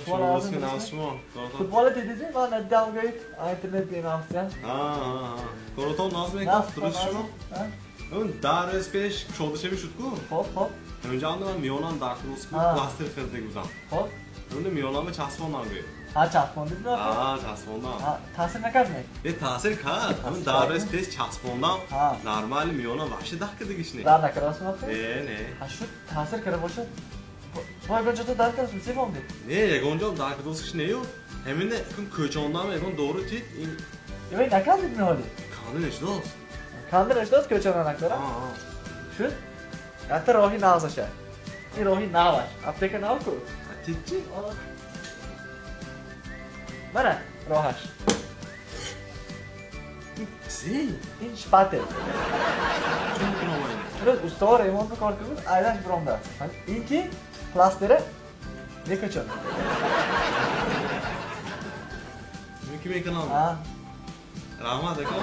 شما lazım. بسکن از شما Futbola دیدی من ندیدم گوید اینترنت بی‌ناموسیان. کروتون ناز میکنم درست شما اون در اسپیش شده میشد کو خب اونجا من میونم در کروس کو پلاستر خرده بودم خب اون میونم چسبوندم گوید چسبوندید نه چسبوندم تاثیر نکرد می یه تاثیر کرد اون در اسپیش چسبوندم نرمال میونم وحش دکه دیگه نه در نکرد اصلا نه شو تاثیر کرده باشه وای ben çatı dar kalsın sevmem de. Ne yagonca dar kalsın ne yok? Hemen de köçondan yagon doğru tit. Evet ne kaldı ne oldu? Kanın işte dost. Kandır işte dost köçonan aklara. Şu hatta rohi naz aşağı. İyi rohi nav var. Apteka nav ku. Titçi. Bana rohaş. Sil. İn şpate. Çok normal. Biraz usta remont korkuyor. Aydan bromda. Hani iyi ki plastere ne köçon? Mümkün mü kanal? Ha. Rahmat ekran.